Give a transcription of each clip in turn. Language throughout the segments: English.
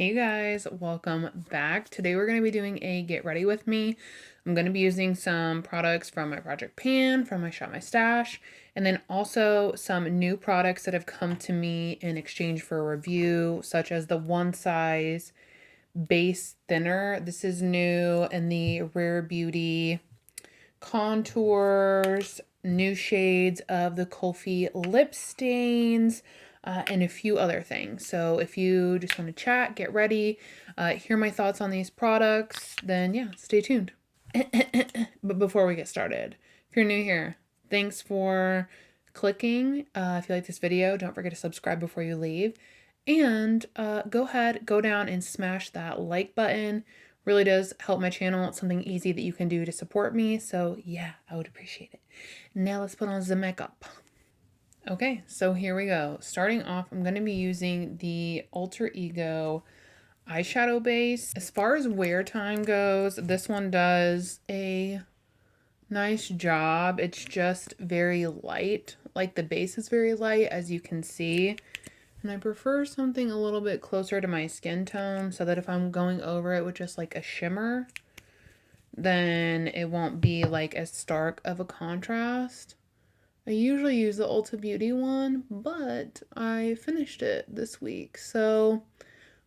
Hey guys, welcome back. Today we're going to be doing a get ready with me. I'm going to be using some products from my project pan, from my Shop My Stash, and then also some new products that have come to me in exchange for a review, such as the One Size Base Thinner. This is new in the Rare Beauty contours, new shades of the Kulfi lip stains, and a few other things. So if you just want to chat, get ready, hear my thoughts on these products, then yeah, stay tuned. But before we get started, if you're new here, thanks for clicking. If you like this video, don't forget to subscribe before you leave. And go ahead, go down and smash that like button. Really does help my channel. It's something easy that you can do to support me. So yeah, I would appreciate it. Now let's put on the makeup. Okay, so here we go. Starting off, I'm going to be using the Alter Ego eyeshadow base. As far as wear time goes, this one does a nice job. It's just very light. Like the base is very light, as you can see. And I prefer something a little bit closer to my skin tone so that if I'm going over it with just like a shimmer, then it won't be like as stark of a contrast. I usually use the Ulta Beauty one, but I finished it this week. So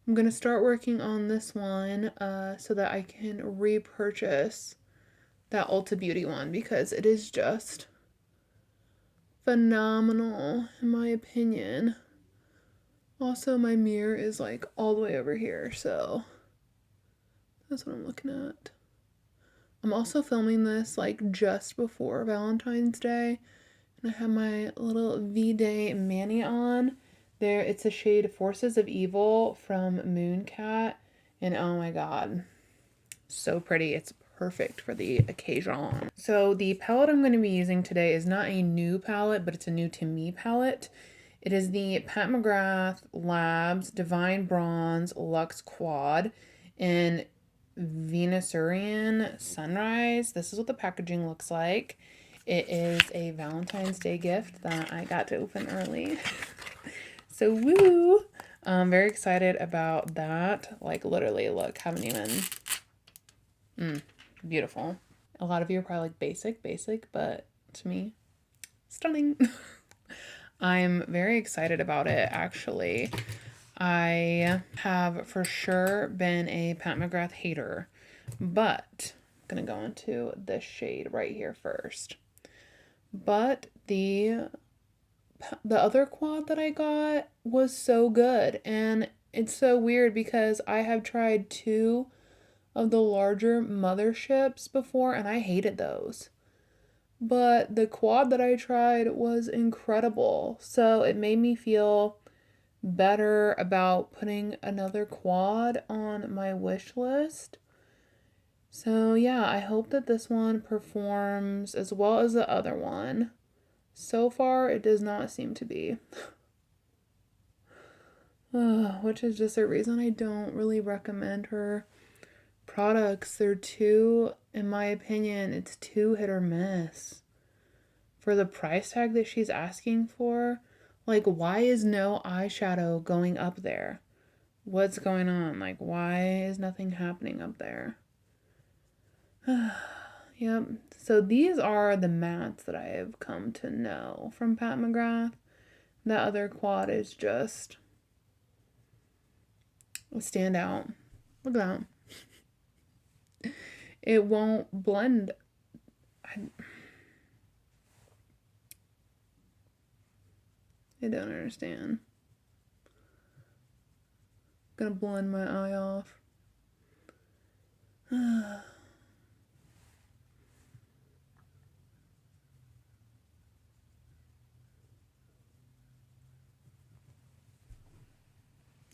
I'm going to start working on this one so that I can repurchase that Ulta Beauty one because it is just phenomenal in my opinion. Also, my mirror is like all the way over here, so that's what I'm looking at. I'm also filming this like just before Valentine's Day, and I have my little V-Day mani on. There, it's a shade Forces of Evil from Mooncat, and oh my god, so pretty. It's perfect for the occasion. So the palette I'm going to be using today is not a new palette, but it's a new to me palette. It is the Pat McGrath Labs Divine Bronze Luxe Quad in Venusian Sunrise. This is what the packaging looks like. It is a Valentine's Day gift that I got to open early. So woo! I'm very excited about that. Like literally, look, haven't even... beautiful. A lot of you are probably like basic, but to me, stunning. I'm very excited about it, actually. I have for sure been a Pat McGrath hater, but I'm going to go into this shade right here first. But the other quad that I got was so good, and it's so weird because I have tried two of the larger motherships before, and I hated those. But the quad that I tried was incredible. So it made me feel better about putting another quad on my wish list. So yeah, I hope that this one performs as well as the other one. So far, it does not seem to be. Which is just a reason I don't really recommend her products. They're too, in my opinion, it's too hit or miss. For the price tag that she's asking for, like, why is no eyeshadow going up there? What's going on? Like, why is nothing happening up there? Yep. So these are the mattes that I have come to know from Pat McGrath. That other quad is just a standout. Look at that. It won't blend. I don't understand. Gonna blend my eye off.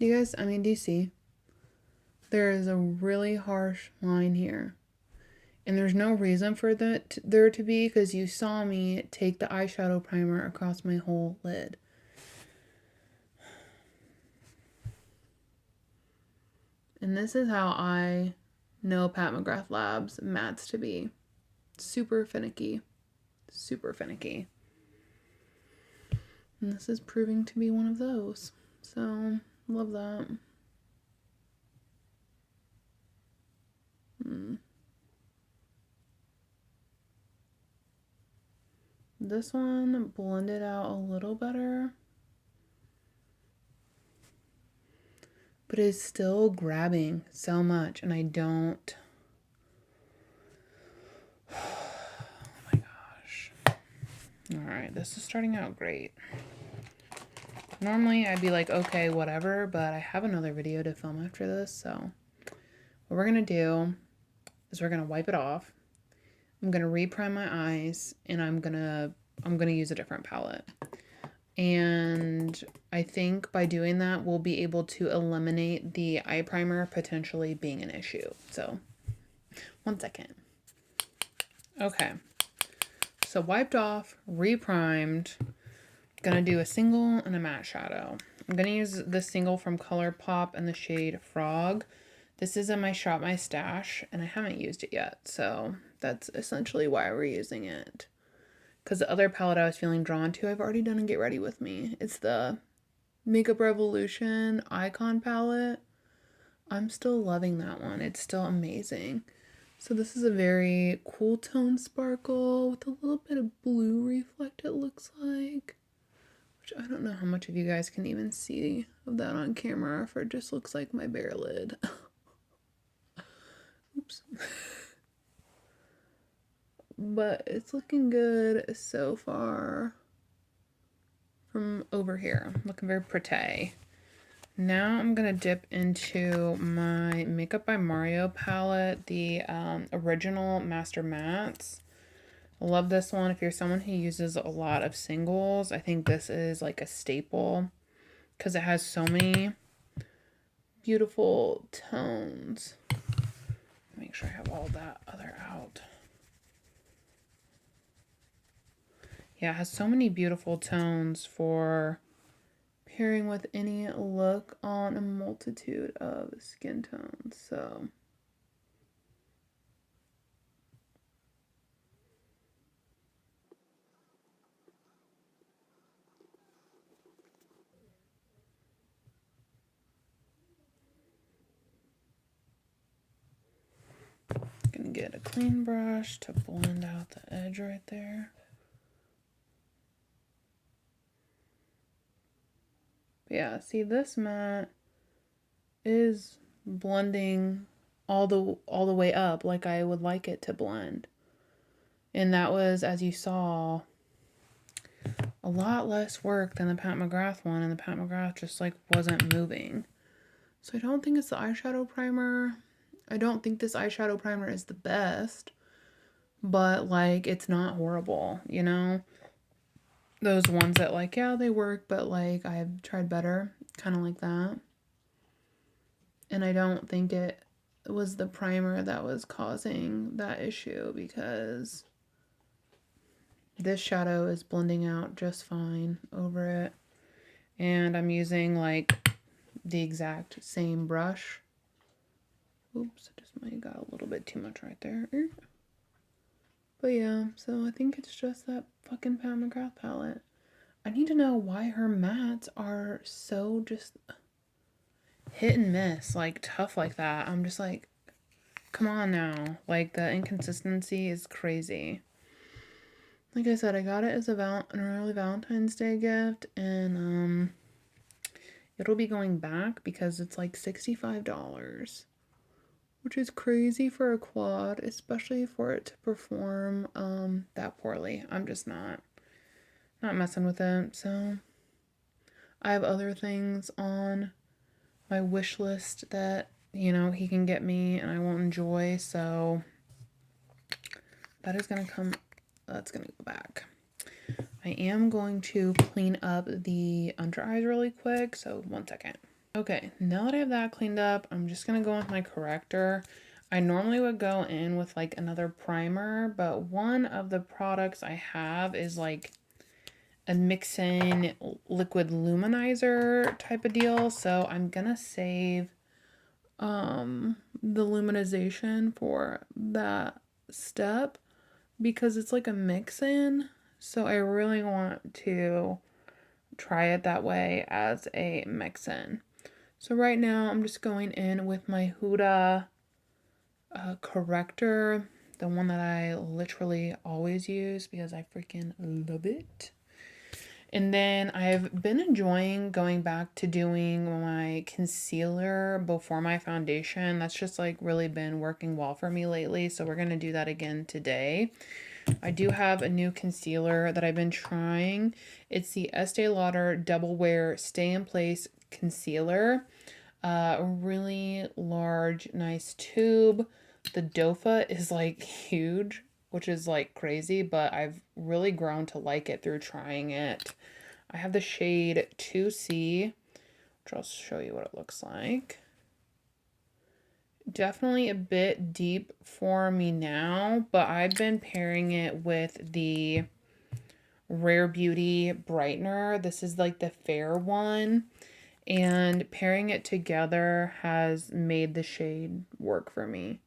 You guys, I mean, do you see? There is a really harsh line here. And there's no reason for that there to be because you saw me take the eyeshadow primer across my whole lid. And this is how I know Pat McGrath Labs mattes to be. Super finicky. Super finicky. And this is proving to be one of those. So, love that. this one blended out a little better, but it's still grabbing so much, and I don't. Oh my gosh. All right, this is starting out great. Normally I'd be like, okay, whatever, but I have another video to film after this, so what we're gonna do is we're gonna wipe it off. I'm gonna reprime my eyes, and I'm gonna use a different palette. And I think by doing that, we'll be able to eliminate the eye primer potentially being an issue. So, 1 second. Okay. So wiped off, reprimed. Gonna do a single and a matte shadow. I'm gonna use the single from ColourPop in the shade Frog. This is in my Shop My Stash, and I haven't used it yet, so that's essentially why we're using it. Because the other palette I was feeling drawn to, I've already done and Get Ready With Me. It's the Makeup Revolution Icon palette. I'm still loving that one. It's still amazing. So this is a very cool tone sparkle with a little bit of blue reflect, it looks like. Which I don't know how much of you guys can even see of that on camera, if it just looks like my bare lid. Oops. But it's looking good so far from over here. Looking very pretty. Now I'm gonna dip into my Makeup by Mario palette, the original Master Mattes. I love this one. If you're someone who uses a lot of singles, I think this is like a staple because it has so many beautiful tones. Make sure I have all that other out. Yeah, it has so many beautiful tones for pairing with any look on a multitude of skin tones. So gonna get a clean brush to blend out the edge right there. Yeah, see, this matte is blending all the way up like I would like it to blend. And that was, as you saw, a lot less work than the Pat McGrath one, and the Pat McGrath just like wasn't moving. So I don't think it's the eyeshadow primer. I don't think this eyeshadow primer is the best, but like it's not horrible, you know? Those ones that like, yeah, they work, but like I've tried better, kind of like that. And I don't think it was the primer that was causing that issue, because this shadow is blending out just fine over it. And I'm using like the exact same brush. Oops, I just might have got a little bit too much right there. But yeah, so I think it's just that fucking Pat McGrath palette. I need to know why her mattes are so just hit and miss, like tough like that. I'm just like, come on now. Like the inconsistency is crazy. Like I said, I got it as an early Valentine's Day gift, and it'll be going back because it's like $65, which is crazy for a quad, especially for it to perform that poorly. I'm just not messing with it. So I have other things on my wish list that, you know, he can get me and I won't enjoy, so that is gonna come, that's gonna go back. I am going to clean up the under eyes really quick, so 1 second. Okay, now that I have that cleaned up, I'm just gonna go with my corrector. I normally would go in with like another primer, but one of the products I have is like a mix-in liquid luminizer type of deal, so I'm gonna save the luminization for that step because it's like a mix-in, so I really want to try it that way as a mix-in. So right now I'm just going in with my Huda corrector. the one that I literally always use because I freaking love it. And then I've been enjoying going back to doing my concealer before my foundation. That's just like really been working well for me lately. So we're going to do that again today. I do have a new concealer that I've been trying. It's the Estee Lauder Double Wear Stay in Place Concealer. A really large, nice tube. The dofa is like huge, which is like crazy, but I've really grown to like it through trying it. I have the shade 2C, which I'll show you what it looks like. Definitely a bit deep for me now, but I've been pairing it with the Rare Beauty brightener. This is like the fair one, and pairing it together has made the shade work for me.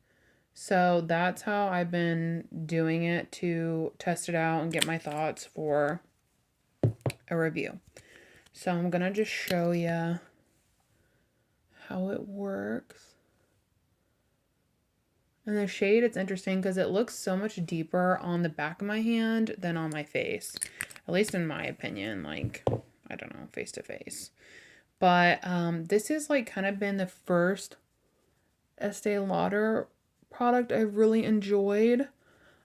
So that's how I've been doing it to test it out and get my thoughts for a review. So I'm gonna just show you how it works. And the shade, it's interesting because it looks so much deeper on the back of my hand than on my face. At least in my opinion, like, I don't know, face to face. But this has like kind of been the first Estee Lauder product I've really enjoyed.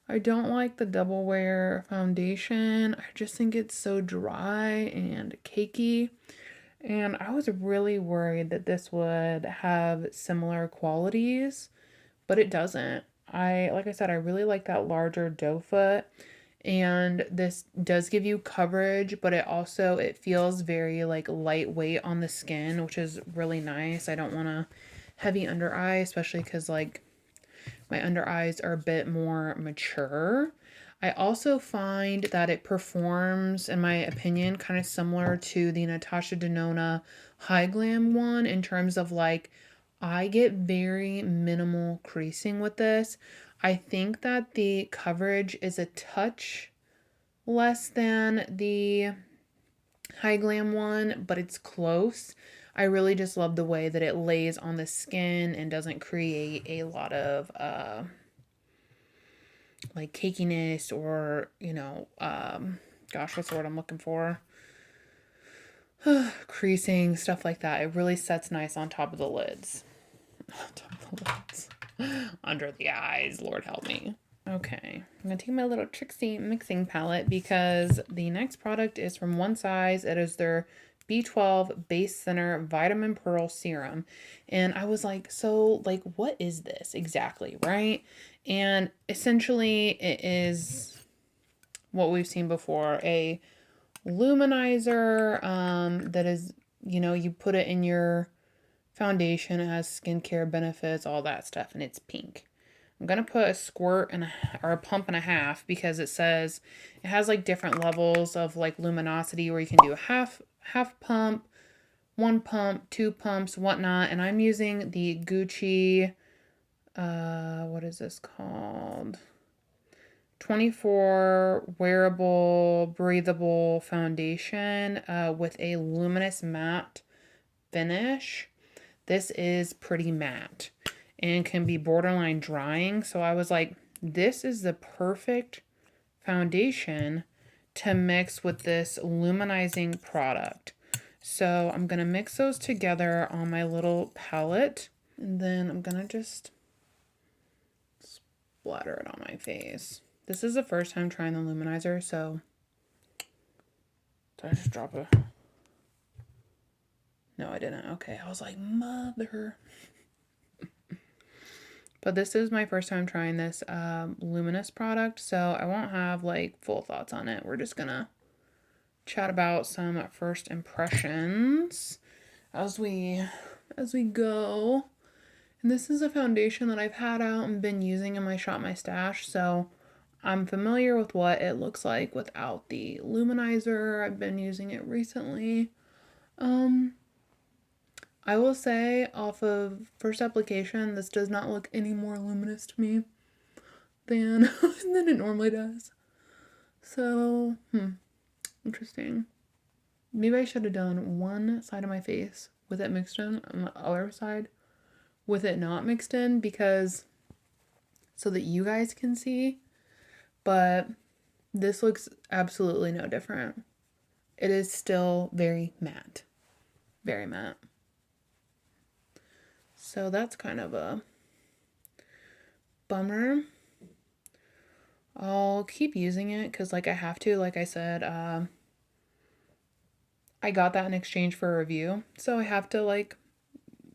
I don't like the Double Wear foundation. I just think it's so dry and cakey. And I was really worried that this would have similar qualities, but it doesn't. Like I said, I really like that larger doe foot, and this does give you coverage, but it feels very like lightweight on the skin, which is really nice. I don't want a heavy under eye, especially because like my under eyes are a bit more mature. I also find that it performs, in my opinion, kind of similar to the Natasha Denona High Glam one in terms of like, I get very minimal creasing with this. I think that the coverage is a touch less than the High Glam one, but it's close. I really just love the way that it lays on the skin and doesn't create a lot of like cakiness or, you know, gosh, what's the word I'm looking for? Creasing, stuff like that. It really sets nice on top of the lids. On top of the lids. Under the eyes, Lord help me. Okay, I'm going to take my little Trixie mixing palette because the next product is from One Size. It is their B12 Base Center Vitamin Pearl Serum. And I was like, so, like, what is this exactly, right? And essentially, it is what we've seen before, a luminizer that is, you know, you put it in your foundation, it has skincare benefits, all that stuff, and it's pink. I'm going to put a squirt or a pump and a half because it says it has like different levels of like luminosity where you can do a half pump, 1 pump, 2 pumps, whatnot. And I'm using the Gucci, what is this called? 24 wearable, breathable foundation with a luminous matte finish. This is pretty matte and can be borderline drying. So I was like, this is the perfect foundation to mix with this luminizing product. So I'm going to mix those together on my little palette. And then I'm going to just splatter it on my face. This is the first time trying the luminizer, so did I just drop it? No, I didn't. Okay, I was like, mother. But this is my first time trying this Luminous product, so I won't have like full thoughts on it. We're just gonna chat about some first impressions as we go. And this is a foundation that I've had out and been using in my Shop My Stash, so I'm familiar with what it looks like without the luminizer. I've been using it recently. I will say, off of first application, this does not look any more luminous to me than than it normally does. So, interesting. Maybe I should have done one side of my face with it mixed in and the other side with it not mixed in, because so that you guys can see, but this looks absolutely no different. It is still very matte. Very matte. So that's kind of a bummer. I'll keep using it because, like, I have to. Like I said, I got that in exchange for a review. So I have to, like,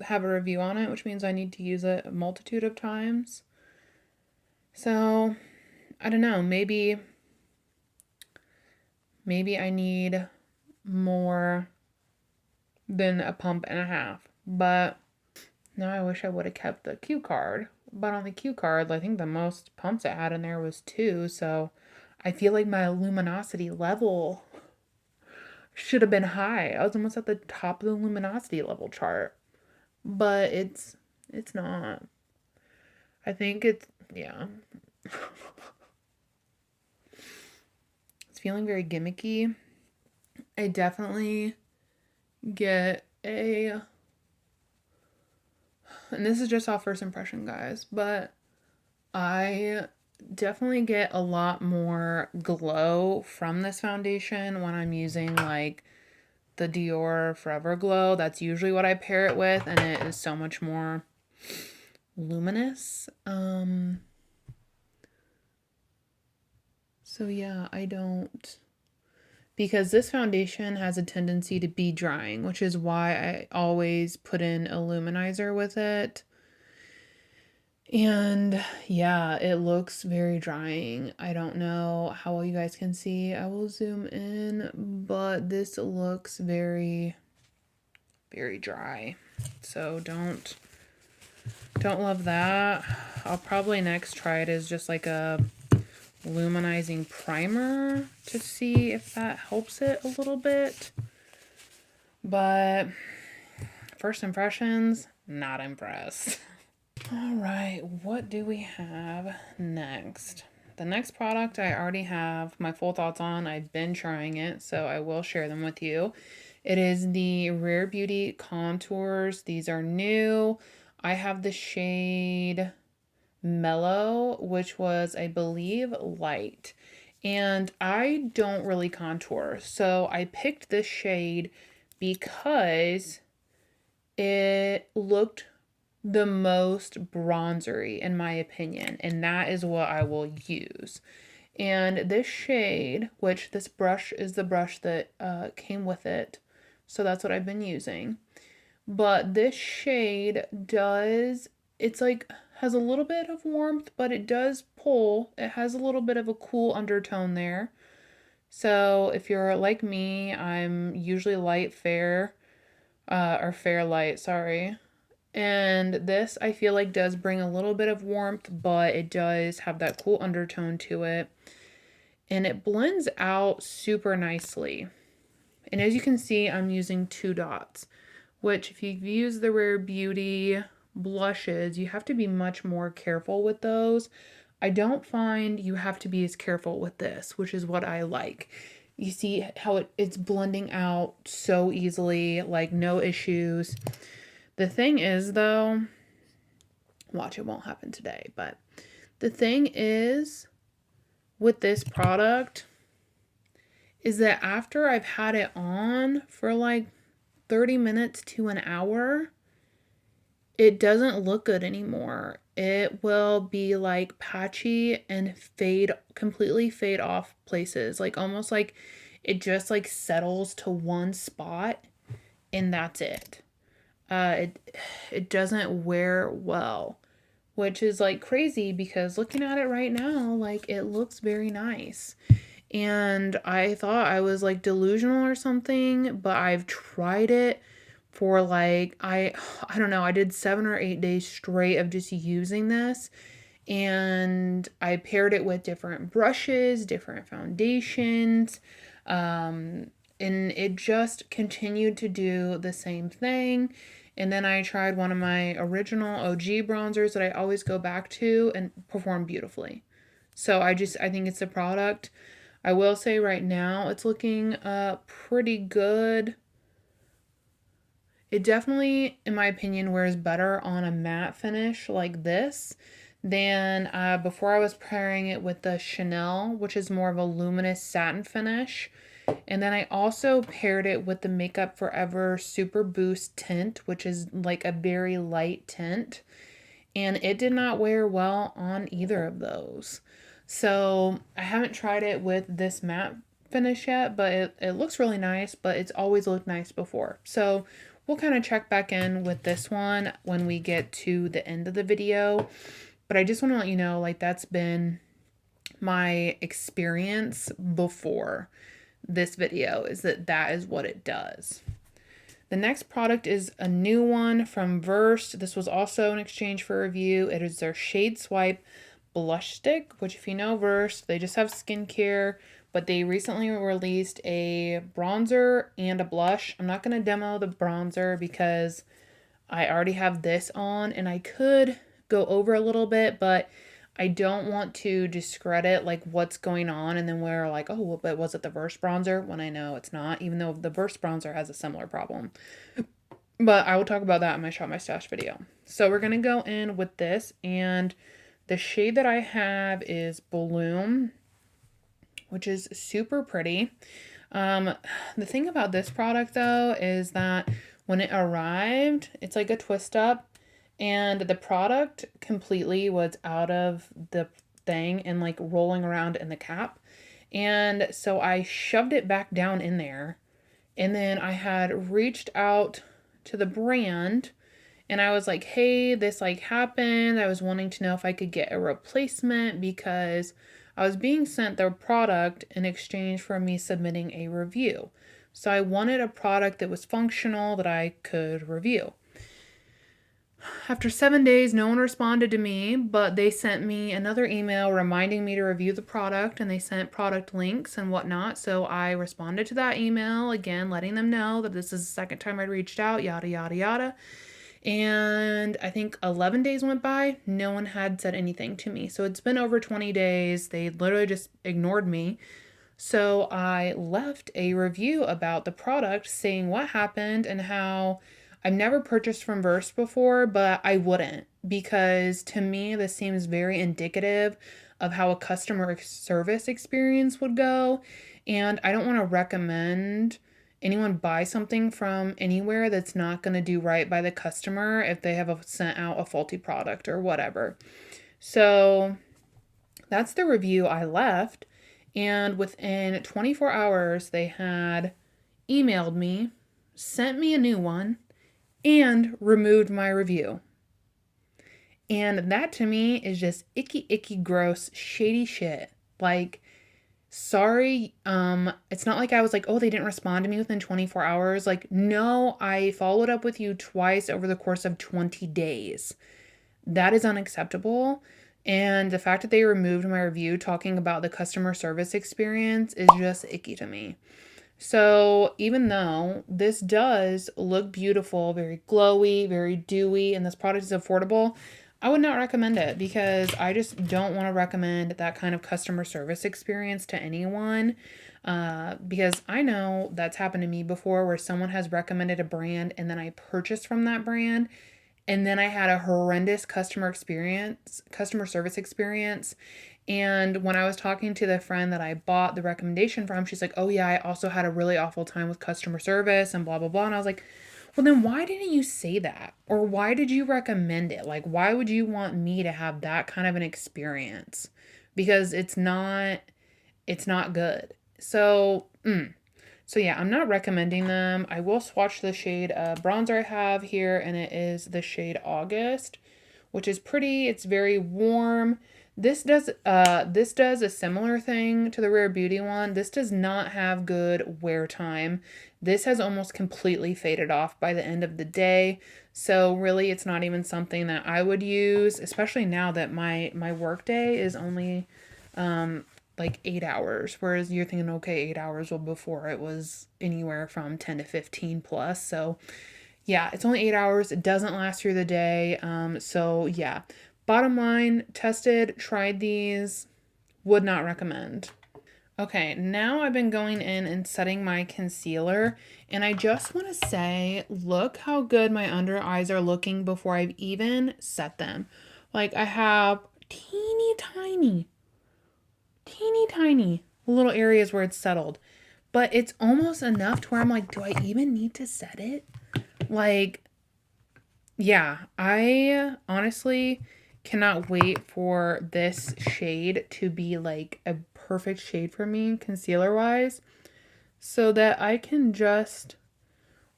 have a review on it, which means I need to use it a multitude of times. So, I don't know. Maybe I need more than a pump and a half. But now I wish I would have kept the cue card. But on the cue card, I think the most pumps it had in there was 2. So I feel like my luminosity level should have been high. I was almost at the top of the luminosity level chart. But it's not. I think it's, yeah. It's feeling very gimmicky. I definitely get a, and this is just off first impression, guys, but I definitely get a lot more glow from this foundation when I'm using like the Dior Forever Glow. That's usually what I pair it with, and it is so much more luminous. So yeah, I don't, because this foundation has a tendency to be drying, which is why I always put in a luminizer with it. And yeah, it looks very drying. I don't know how well you guys can see. I will zoom in, but this looks very, very dry. So don't love that. I'll probably next try it as just like a luminizing primer to see if that helps it a little bit. But first impressions, not impressed. All right, what do we have next? The next product I already have my full thoughts on. I've been trying it, so I will share them with you. It is the Rare Beauty Contours. These are new. I have the shade Mellow, which was, I believe, light. And I don't really contour, so I picked this shade because it looked the most bronzery in my opinion, and that is what I will use. And this shade, which this brush is the brush that came with it, so that's what I've been using. But this shade does, it's like, has a little bit of warmth, but it does pull. It has a little bit of a cool undertone there. So if you're like me, I'm usually light fair, or fair light, sorry. And this I feel like does bring a little bit of warmth, but it does have that cool undertone to it. And it blends out super nicely. And as you can see, I'm using 2 dots, which if you've used the Rare Beauty blushes, you have to be much more careful with those. I don't find you have to be as careful with this, which is what I like. You see how it's blending out so easily, like no issues. The thing is, though, watch, it won't happen today, but the thing is with this product is that after I've had it on for like 30 minutes to an hour, it doesn't look good anymore. It will be like patchy and completely fade off places. Like almost like it just like settles to one spot and that's it. It doesn't wear well, which is like crazy because looking at it right now, like it looks very nice. And I thought I was like delusional or something, but I've tried it for like, I don't know, I did 7 or 8 days straight of just using this. And I paired it with different brushes, different foundations, and it just continued to do the same thing. And then I tried one of my original OG bronzers that I always go back to and performed beautifully. So I think it's a product. I will say right now it's looking pretty good. It definitely, in my opinion, wears better on a matte finish like this Then before I was pairing it with the Chanel, which is more of a luminous satin finish. And then I also paired it with the Makeup Forever Super Boost tint, which is like a very light tint. And it did not wear well on either of those. So I haven't tried it with this matte finish yet, but it looks really nice, but it's always looked nice before. So we'll kind of check back in with this one when we get to the end of the video. But I just want to let you know, like, that's been my experience before this video, is that is what it does. The next product is a new one from Versed. This was also an exchange for review. It is their Shade Swipe Blush Stick, which if you know Versed, they just have skincare, but they recently released a bronzer and a blush. I'm not going to demo the bronzer because I already have this on and I could go over a little bit, but I don't want to discredit like what's going on and then we're like, oh, well, but was it the Versed bronzer? When I know it's not, even though the Versed bronzer has a similar problem. But I will talk about that in my Shop My Stash video. So we're going to go in with this, and the shade that I have is Bloom, which is super pretty. The thing about this product though is that when it arrived, it's like a twist up, and the product completely was out of the thing and like rolling around in the cap. And so I shoved it back down in there, and then I had reached out to the brand and I was like, hey, this like happened. I was wanting to know if I could get a replacement because I was being sent their product in exchange for me submitting a review. So I wanted a product that was functional that I could review. After 7 days, no one responded to me, but they sent me another email reminding me to review the product, and they sent product links and whatnot. So I responded to that email again, letting them know that this is the second time I reached out, yada, yada, yada. And I think 11 days went by. No one had said anything to me. So it's been over 20 days. They literally just ignored me. So I left a review about the product saying what happened and how I've never purchased from Versed before, but I wouldn't, because to me, this seems very indicative of how a customer service experience would go. And I don't want to recommend anyone buy something from anywhere that's not going to do right by the customer if they have sent out a faulty product or whatever. So that's the review I left. And within 24 hours, they had emailed me, sent me a new one, and removed my review. And that to me is just icky, icky, gross, shady shit. Like, sorry, it's not like I was like, oh, they didn't respond to me within 24 hours. Like, no, I followed up with you twice over the course of 20 days. That is unacceptable. And the fact that they removed my review talking about the customer service experience is just icky to me. So even though this does look beautiful, very glowy, very dewy, and this product is affordable, I would not recommend it because I just don't want to recommend that kind of customer service experience to anyone. Because I know that's happened to me before where someone has recommended a brand and then I purchased from that brand and then I had a horrendous customer service experience. And when I was talking to the friend that I bought the recommendation from, she's like, oh yeah, I also had a really awful time with customer service and blah, blah, blah. And I was like, well, then why didn't you say that? Or why did you recommend it? Like, why would you want me to have that kind of an experience? Because it's not good. So, So yeah, I'm not recommending them. I will swatch the shade bronzer I have here, and it is the shade August, which is pretty. It's very warm. This does a similar thing to the Rare Beauty one. This does not have good wear time. This has almost completely faded off by the end of the day. So really it's not even something that I would use, especially now that my work day is only like 8 hours, whereas you're thinking, okay, 8 hours, well, before it was anywhere from 10 to 15 plus. So yeah, it's only 8 hours. It doesn't last through the day. So yeah, bottom line, tested, tried these, would not recommend. Okay, now I've been going in and setting my concealer, and I just want to say, look how good my under eyes are looking before I've even set them. Like, I have teeny tiny little areas where it's settled. But it's almost enough to where I'm like, do I even need to set it? Like, yeah, I honestly cannot wait for this shade to be like a perfect shade for me concealer wise, so that I can just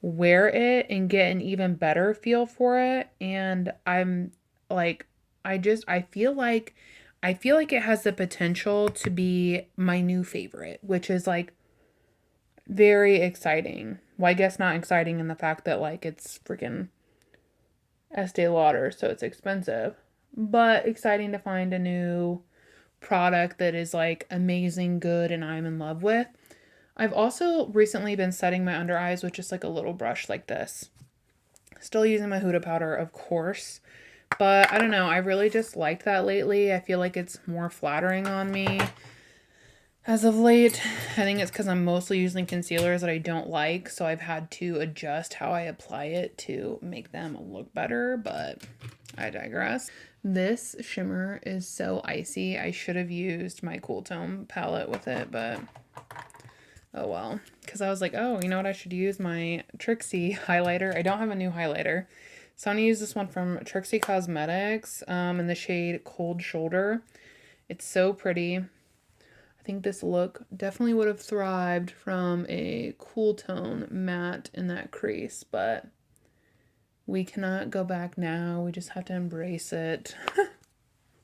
wear it and get an even better feel for it. And I'm like, I feel like it has the potential to be my new favorite, which is like very exciting. Well, I guess not exciting in the fact that like it's freaking Estee Lauder, so it's expensive, but exciting to find a new product that is like amazing, good, and I'm in love with. I've also recently been setting my under eyes with just like a little brush like this. Still using my Huda powder, of course, but I don't know. I really just liked that lately. I feel like it's more flattering on me as of late. I think it's because I'm mostly using concealers that I don't like, so I've had to adjust how I apply it to make them look better, but I digress. This shimmer is so icy. I should have used my Cool Tone palette with it, but oh well. Because I was like, oh, you know what? I should use my Trixie highlighter. I don't have a new highlighter, so I'm going to use this one from Trixie Cosmetics in the shade Cold Shoulder. It's so pretty. I think this look definitely would have thrived from a cool tone matte in that crease, but we cannot go back now. We just have to embrace it. I'm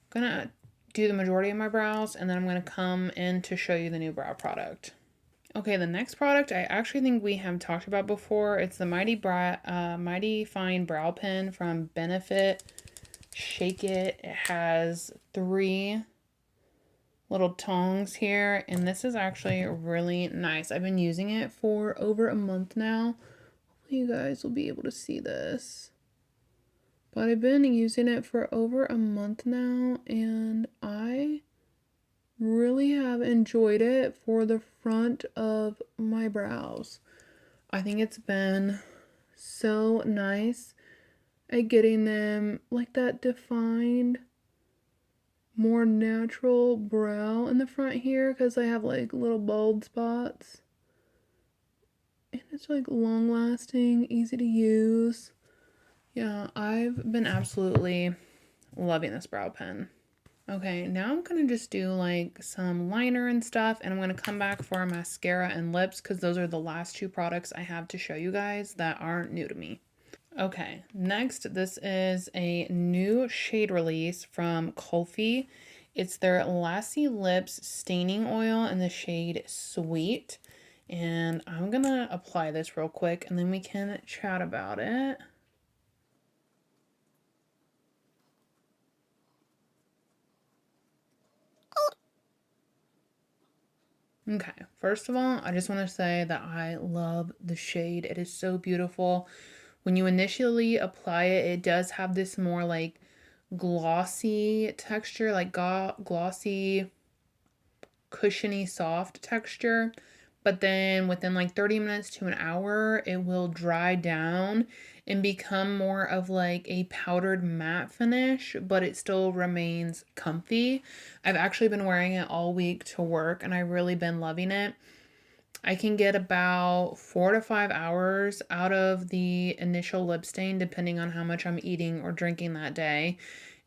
gonna do the majority of my brows, and then I'm gonna come in to show you the new brow product. Okay, the next product I actually think we have talked about before. It's the Mighty Fine Brow Pen from Benefit. Shake It. It has 3 little tongs here, and this is actually really nice. I've been using it for over a month now. Hopefully you guys will be able to see this, but I've been using it for over a month now, and I really have enjoyed it for the front of my brows. I think it's been so nice at getting them like that defined, more natural brow in the front here, because I have like little bald spots, and it's like long lasting, easy to use. Yeah, I've been absolutely loving this brow pen. Okay, now I'm gonna just do like some liner and stuff, and I'm gonna come back for mascara and lips, because those are the last 2 products I have to show you guys that aren't new to me. Okay, next, this is a new shade release from Kulfi. It's their Lassi Lips Staining Oil in the shade Sweet. And I'm gonna apply this real quick, and then we can chat about it. Okay, first of all, I just want to say that I love the shade. It is so beautiful. When you initially apply it, it does have this more like glossy texture, like glossy, cushiony, soft texture. But then within like 30 minutes to an hour, it will dry down and become more of like a powdered matte finish, but it still remains comfy. I've actually been wearing it all week to work, and I've really been loving it. I can get about 4 to 5 hours out of the initial lip stain, depending on how much I'm eating or drinking that day.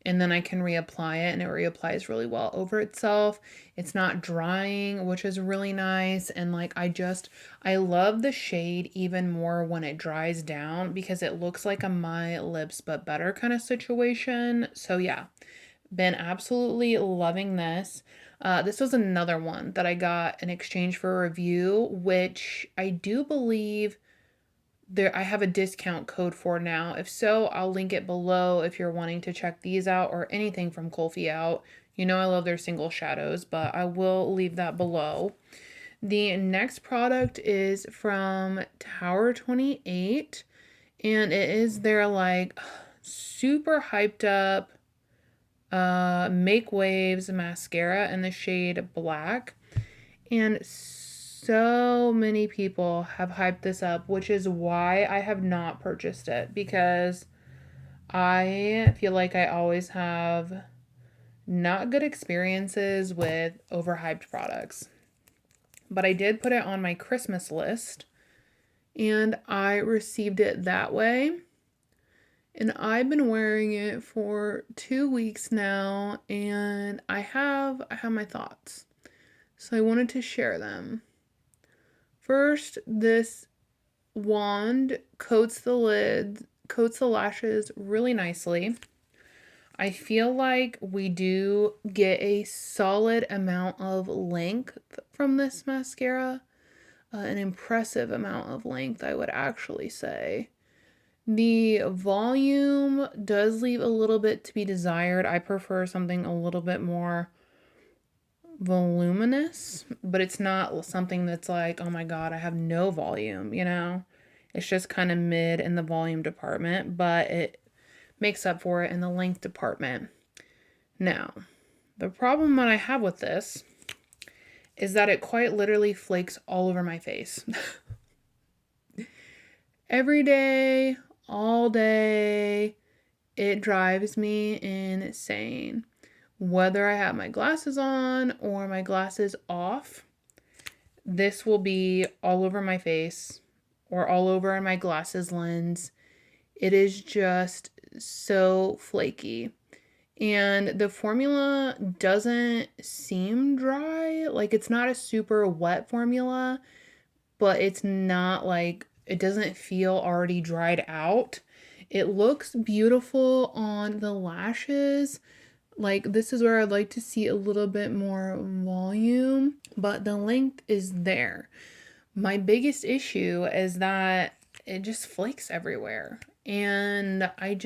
And then I can reapply it, and it reapplies really well over itself. It's not drying, which is really nice. And like, I love the shade even more when it dries down, because it looks like a My Lips But Better kind of situation. So yeah, been absolutely loving this. This was another one that I got in exchange for a review, which I do believe I have a discount code for now. If so, I'll link it below if you're wanting to check these out or anything from Kulfi out. You know I love their single shadows, but I will leave that below. The next product is from Tower 28, and it is their like super hyped up MakeWaves mascara in the shade Black. And so many people have hyped this up, which is why I have not purchased it, because I feel like I always have Not good experiences with overhyped products. But I did put it on my Christmas list and I received it that way. And I've been wearing it for 2 weeks now and I have my thoughts. So I wanted to share them. First, this wand coats the lashes really nicely. I feel like we do get a solid amount of length from this mascara. An impressive amount of length, I would actually say. The volume does leave a little bit to be desired. I prefer something a little bit more voluminous, but it's not something that's like, oh my god, I have no volume, you know? It's just kind of mid in the volume department, but it makes up for it in the length department. Now, the problem that I have with this is that it quite literally flakes all over my face. Every day, all day, it drives me insane. Whether I have my glasses on or my glasses off, this will be all over my face or all over my glasses lens. It is just so flaky. And the formula doesn't seem dry. Like, it's not a super wet formula, but it's not like, it doesn't feel already dried out. It looks beautiful on the lashes. Like, this is where I'd like to see a little bit more volume, but the length is there. My biggest issue is that it just flakes everywhere. And I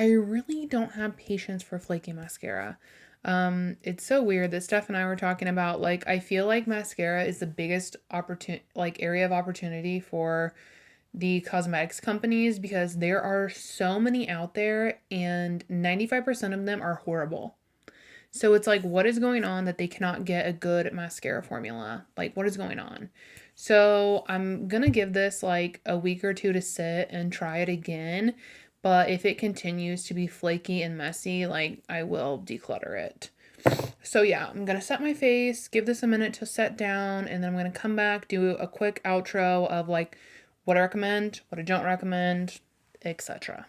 really don't have patience for flaky mascara. It's so weird that Steph and I were talking about, like, I feel like mascara is the biggest area of opportunity for the cosmetics companies because there are so many out there and 95% of them are horrible. So it's like, what is going on that they cannot get a good mascara formula? Like, what is going on? So I'm gonna give this like a week or two to sit and try it again. But if it continues to be flaky and messy, like, I will declutter it. So yeah, I'm gonna set my face, give this a minute to set down, and then I'm gonna come back, do a quick outro of like what I recommend, what I don't recommend, etc.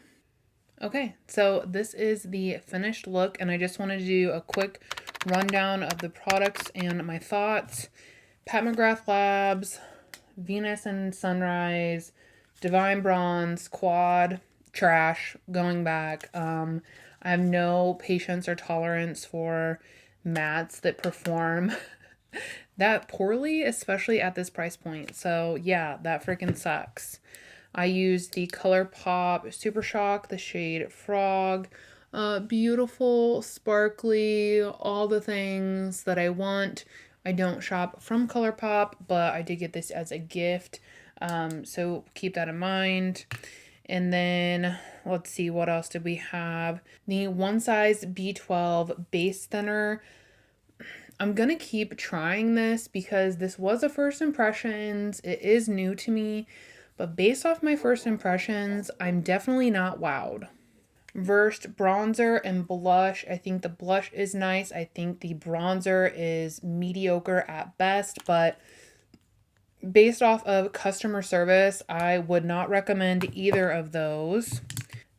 Okay, so this is the finished look, and I just wanted to do a quick rundown of the products and my thoughts. Pat McGrath Labs, Venus and Sunrise, Divine Bronze, Quad, trash, going back. I have no patience or tolerance for mattes that perform that poorly, especially at this price point. So yeah, that freaking sucks. I used the ColourPop Super Shock, the shade Frog. Beautiful, sparkly, all the things that I want. I don't shop from ColourPop, but I did get this as a gift. So keep that in mind. And then let's see, what else did we have? The One Size B12 Base Thinner. I'm gonna keep trying this because this was a first impressions. It is new to me, but based off my first impressions, I'm definitely not wowed. Versed bronzer and blush. I think the blush is nice. I think the bronzer is mediocre at best, but based off of customer service, I would not recommend either of those.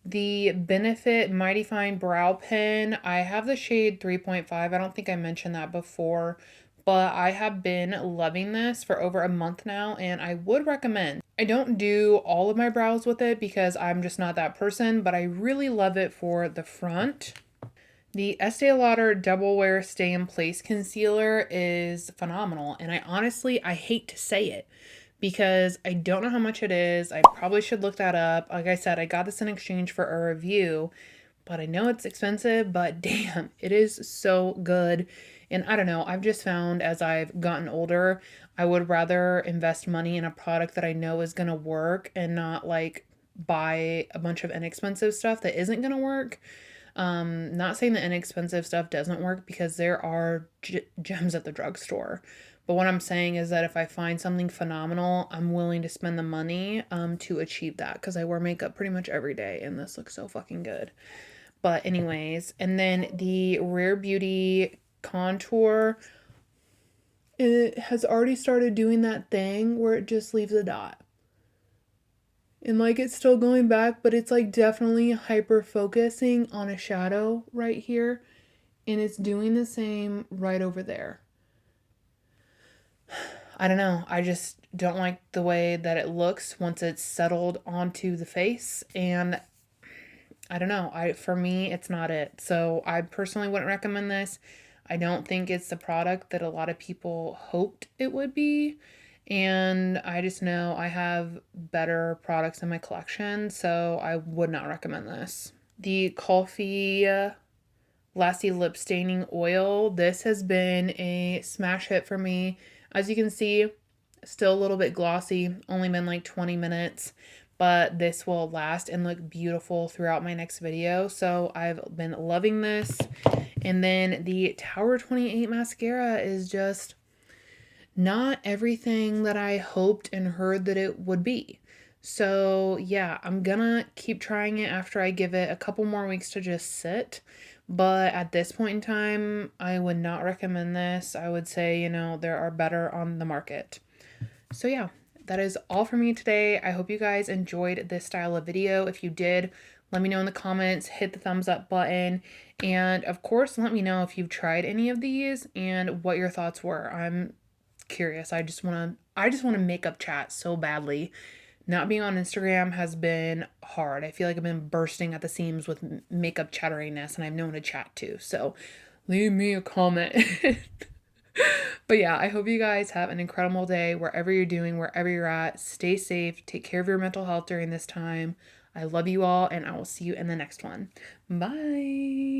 The Benefit Mighty Fine Brow Pen, I have the shade 3.5. I don't think I mentioned that before, but I have been loving this for over a month now, and I would recommend. I don't do all of my brows with it because I'm just not that person, but I really love it for the front. The Estee Lauder Double Wear Stay in Place Concealer is phenomenal, and I hate to say it because I don't know how much it is. I probably should look that up. Like I said, I got this in exchange for a review, but I know it's expensive, but damn, it is so good. And I don't know, I've just found as I've gotten older, I would rather invest money in a product that I know is going to work and not like buy a bunch of inexpensive stuff that isn't going to work. Not saying that inexpensive stuff doesn't work because there are gems at the drugstore. But what I'm saying is that if I find something phenomenal, I'm willing to spend the money to achieve that because I wear makeup pretty much every day and this looks so fucking good. But anyways, and then the Rare Beauty contour, it has already started doing that thing where it just leaves a dot. And like it's still going back, but it's like definitely hyper focusing on a shadow right here. And it's doing the same right over there. I don't know. I just don't like the way that it looks once it's settled onto the face. And I don't know. For me, it's not it. So I personally wouldn't recommend this. I don't think it's the product that a lot of people hoped it would be. And I just know I have better products in my collection, so I would not recommend this. The Coffee Lassi Lip Staining Oil. This has been a smash hit for me. As you can see, still a little bit glossy, only been like 20 minutes, but this will last and look beautiful throughout my next video. So I've been loving this. And then the Tower 28 mascara is just not everything that I hoped and heard that it would be. So yeah, I'm gonna keep trying it after I give it a couple more weeks to just sit. But at this point in time, I would not recommend this. I would say, there are better on the market. So yeah, that is all for me today. I hope you guys enjoyed this style of video. If you did, let me know in the comments, hit the thumbs up button, and of course, let me know if you've tried any of these and what your thoughts were. I'm curious. I just want to makeup chat so badly. Not being on Instagram has been hard. I feel like I've been bursting at the seams with makeup chatteriness, and I've no one to chat to. So leave me a comment. But yeah, I hope you guys have an incredible day wherever you're doing, wherever you're at. Stay safe. Take care of your mental health during this time. I love you all, and I will see you in the next one. Bye.